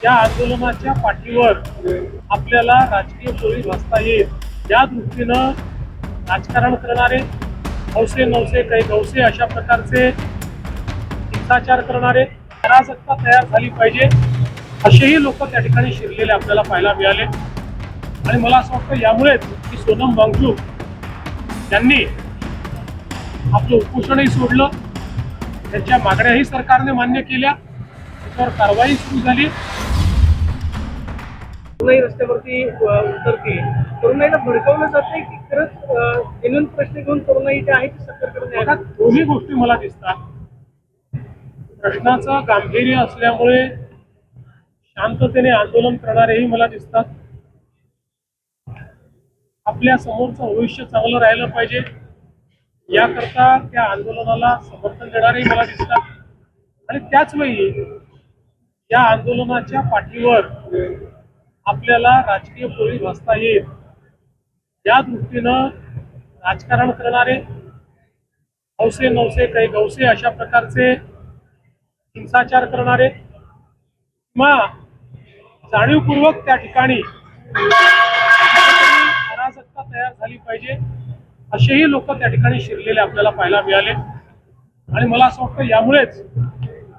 या आंदोलनाच्या पाठीवर आपल्याला राजकीय पोळी भासता येईल या दृष्टीनं राजकारण करणारे हौसे नवसे काही गवसे अशा प्रकारचे हिंसाचार करणारे अराजकता तयार झाली पाहिजे असेही लोक त्या ठिकाणी शिरलेले आपल्याला पाहायला मिळाले। आणि मला असं वाटतं यामुळेच की सोनम वांगचुक यांनी आपलं उपोषणही सोडलं, त्यांच्या मागण्याही सरकारने मान्य केल्या, त्याच्यावर कारवाई सुरू झाली। तरुणाई रस्त्यावरती उतरतील, तरुणाईला भडकवलं जाते की खरंच जेन्युइन प्रश्न घेऊन तरुणाई जे आहे ती सरकारकडे दोन्ही गोष्टी मला दिसतात। प्रश्नाचं गांभीर्य असल्यामुळे शांततेने आंदोलन करणारेही मला दिसतात। आपल्या समोरचं भविष्य चांगलं राहिलं पाहिजे याकरता त्या आंदोलनाला समर्थन देणारेही मला दिसतात। आणि त्याच वेळी या आंदोलनाच्या पाठीवर आपल्याला राजकीय पोळी भासता येईल या दृष्टीनं राजकारण करणारे हौसे नवसे काही गवसे अशा प्रकारचे हिंसाचार करणारे किंवा जाणीवपूर्वक त्या ठिकाणी अराजकता तयार झाली पाहिजे असेही लोक त्या ठिकाणी शिरलेले आपल्याला पाहायला मिळाले। आणि मला असं वाटतं यामुळेच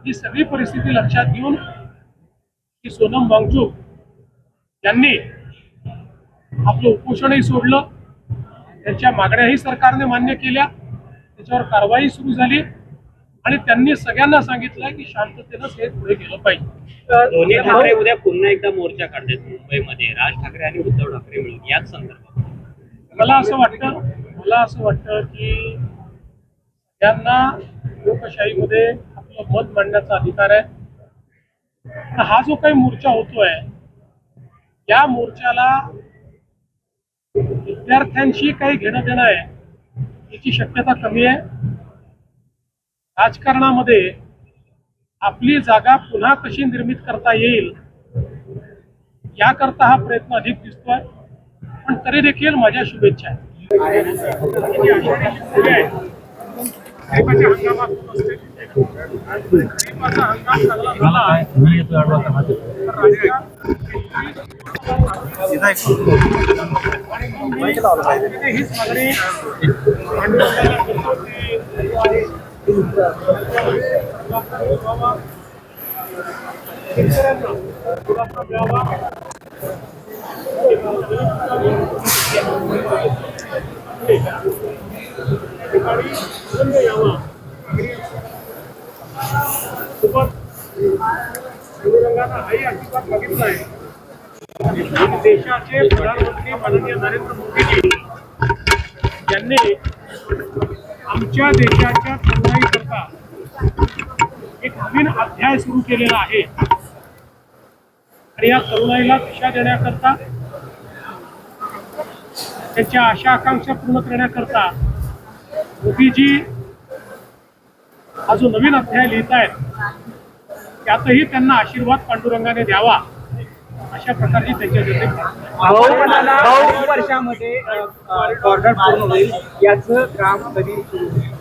ही सगळी परिस्थिती लक्षात घेऊन की सोनम वांगचुक यांनी आपलं उपोषणही सोडलं, त्यांच्या मागण्याही सरकारने मान्य केल्या, त्याच्यावर कारवाई सुरू झाली आणि त्यांनी सगळ्यांना सांगितलं की शांततेनंच हे पुढे गेलं पाहिजे। दोन्ही ठाकरे उद्या पुन्हा एकदा मोर्चा काढतात मुंबईमध्ये, राज ठाकरे आणि उद्धव ठाकरे मिळून याच संदर्भात मला असं वाटतं की त्यांना लोकशाहीमध्ये आपलं मत मांडण्याचा अधिकार आहे। हा जो काही मोर्चा होतोय या मोर्चाला विद्यार्थ्यांशी काही घेणं देणं आहे याची शक्यता कमी आहे। राजकारणामध्ये आपली जागा पुन्हा कशी निर्मित करता येईल याकरता हा प्रयत्न अधिक दिसतोय, पण तरी देखील माझ्या शुभेच्छा आहेत। देशाचे प्रधानमंत्री माननीय नरेंद्र मोदीजी यांनी आमच्या देशाच्या तरुणाईकरता एक नवीन अध्याय सुरू केलेला आहे आणि या तरुणाईला दिशा देण्याकरता त्यांच्या आशा आकांक्षा पूर्ण करण्याकरता मोदीजी हा जो नवीन अध्याय लिहित आहेत त्यातही त्यांना आशीर्वाद पांडुरंगाने द्यावा अशा प्रकारची त्यांच्या वर्षामध्ये ऑर्डर पूर्ण होईल याचं काम कधी सुरू होईल?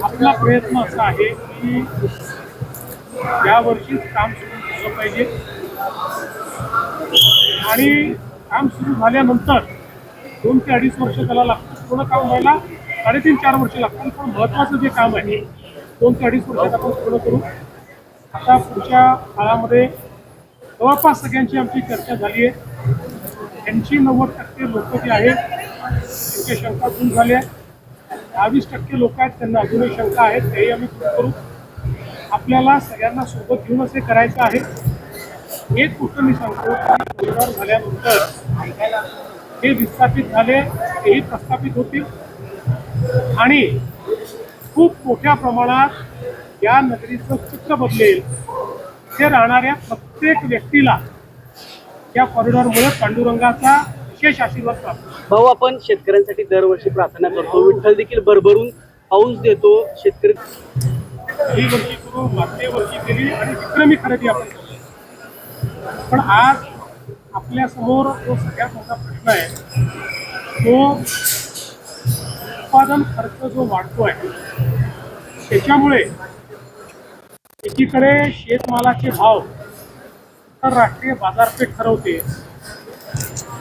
आपला प्रयत्न असा आहे की यावर्षीच काम सुरू झालं पाहिजे आणि काम सुरू झाल्यानंतर 2 ते 2.5 वर्ष त्याला लागतात, पूर्ण काम व्हायला 3.5-4 वर्ष लागतात। पण महत्त्वाचं जे काम आहे 2 ते 2.5 वर्षात आपण पूर्ण करू। आता पुढच्या काळामध्ये जवळपास सगळ्यांची आमची चर्चा झाली आहे। 80-90% लोक जे आहेत त्यांच्या शंका दूर झाल्या, 20% लोक आहेत त्यांना अजूनही शंका आहेत, तेही आम्ही दूर करू। आपल्याला सगळ्यांना सोबत घेऊनच हे करायचं आहे। एक गोष्ट मी सांगतो की कोरोना झाल्यानंतर हे विस्थापित झाले तेही प्रस्थापित होतील आणि खूप मोठ्या प्रमाणात या नगरीचं चित्र बदलेल। ते राहणाऱ्या प्रत्येक व्यक्तीला या कॉरिडॉरमुळे पांडुरंगाचा विशेष आशीर्वाद प्राप्त। भाऊ, आपण शेतकऱ्यांसाठी दरवर्षी प्रार्थना करतो, विठ्ठल देखील भरभरून पाऊस देतो। शेतकरी ही वर्षी करू, मागच्या वर्षी केली आणि विक्रमी खरेदी आपण केली, पण आज आपल्या समोर जो सगळ्यात मोठा प्रश्न आहे तो उत्पादन खर्च जो वाढतोय त्याच्यामुळे एकीकडे शेतमालाचे भाव आंतरराष्ट्रीय बाजारपेठ ठरवते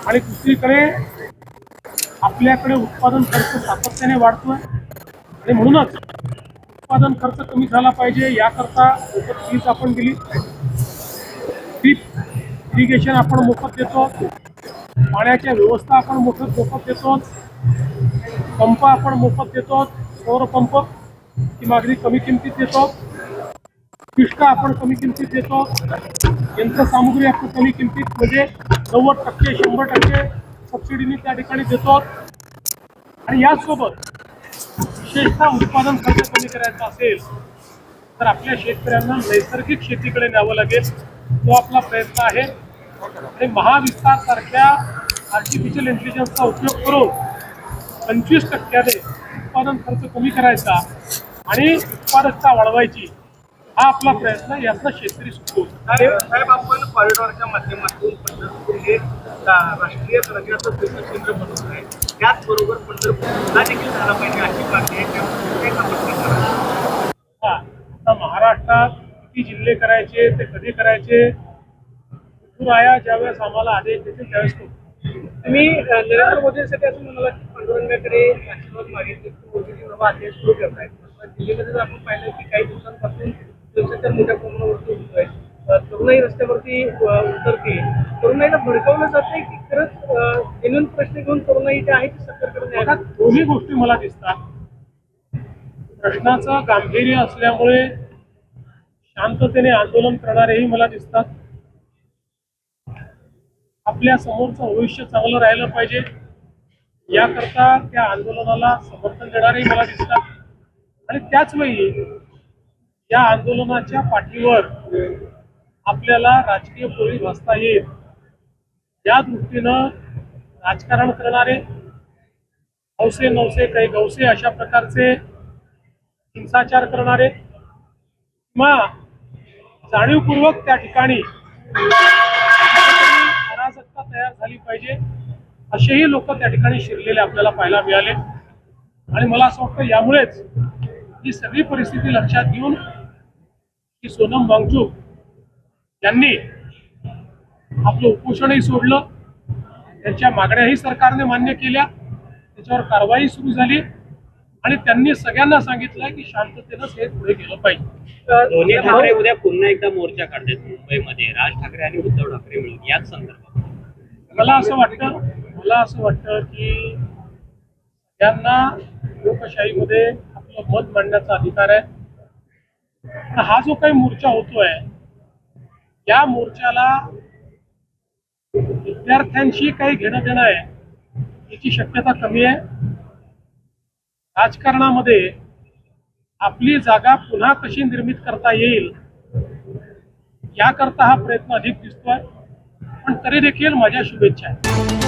आणि दुसरीकडे आपल्याकडे उत्पादन खर्च सातत्याने वाढतोय आणि म्हणूनच उत्पादन खर्च कमी झाला पाहिजे याकरता मोफत वीज आपण दिली, ड्रीप इरिगेशन आपण मोफत देतो, पाण्याच्या व्यवस्था आपण मोफत देतो, पंप आपण मोफत देतो, सौर पंप ती मागणी कमी किमतीत देतो, पिष्ट आपण कमी किमतीत देतो, यंत्रसामुग्री आपण कमी किमतीत म्हणजे 90% 100% सबसिडीने त्या ठिकाणी देतो आणि यासोबत विशेषतः उत्पादन खर्च कमी करायचा असेल तर आपल्या शेतकऱ्यांना नैसर्गिक शेतीकडे न्यावं लागेल. तो आपला प्रयत्न आहे आणि महाविस्तार सारख्या आर्टिफिशियल इंटेलिजन्सचा उपयोग करून 25% उत्पादन खर्च कमी करायचा आणि उत्पादकता वाढवायची हा आपला प्रयत्न. यातनं शेतकरी सुटतो. साहेब, आपण कॉरिडॉरच्या माध्यमातून पंढरपूर हे राष्ट्रीय दर्जाचं तीर्थक्षेत्र बनवत आहे. त्याचबरोबर पंढरपूरला देखील झाला पाहिजे अशी मागणी आहे. त्यामुळे काय आपण करणार? हा, आता महाराष्ट्रात किती जिल्हे करायचे ते कधी करायचे आया ज्यावेळेस आम्हाला आदेश देतील त्यावेळेस करू. तुम्ही नरेंद्र मोदींसाठी असं म्हणाला की पांडुरंगाकडे आशीर्वाद मागितले की मोदीजी बाबा आदेश सुरू करतायत. दिल्लीमध्ये जर आपण पाहिलं की काही दिवसांपासून हिंसाचार मोठ्या प्रमाणावरती होतोय, तरुणाई रस्त्यावरती उतरते, तरुणाईला भडकवलं जाते की खरंच जेन्युइन प्रश्न घेऊन तरुणाई जे आहे ती सरकारकडे बघा, दोन्ही गोष्टी मला दिसतात. प्रश्नाचं गांभीर्य असल्यामुळे शांततेने आंदोलन करणारेही मला दिसतात. आपल्या समोरचं भविष्य चांगलं राहिलं पाहिजे याकरता त्या आंदोलनाला समर्थन देणारेही मला दिसतात आणि त्याच वेळी या आंदोलनाच्या पाठीवर आपल्याला राजकीय पोळी भासता येईल या दृष्टीनं राजकारण करणारे हौसे नवसे काही गवसे अशा प्रकारचे हिंसाचार करणारे किंवा जाणीवपूर्वक त्या ठिकाणी अराजकता तयार झाली पाहिजे असेही लोक त्या ठिकाणी शिरलेले आपल्याला पाहायला मिळाले आणि मला असं वाटतं यामुळेच ही सगळी परिस्थिती लक्षात घेऊन की सोनम वांगचूक यांनी आपलं उपोषणही सोडलं, त्यांच्या मागण्याही सरकारने मान्य केल्या, त्याच्यावर कारवाई सुरू झाली आणि त्यांनी सगळ्यांना सांगितलं की शांततेनंच हे पुढे गेलं पाहिजे. दोन्ही ठाकरे उद्या पुन्हा एकदा मोर्चा काढतात मुंबईमध्ये राज ठाकरे आणि उद्धव ठाकरे मिळून याच संदर्भात. मला असं वाटतं की त्यांना लोकशाहीमध्ये आपलं मत मांडण्याचा अधिकार आहे. हा जो काही मोर्चा होतोय या मोर्चाला विद्यार्थ्यांशी काही घेणं देणं आहे याची शक्यता कमी आहे. राजकारणामध्ये आपली जागा पुन्हा कशी निर्मित करता येईल याकरता हा प्रयत्न अधिक दिसतोय, पण तरी देखील माझ्या शुभेच्छा आहेत.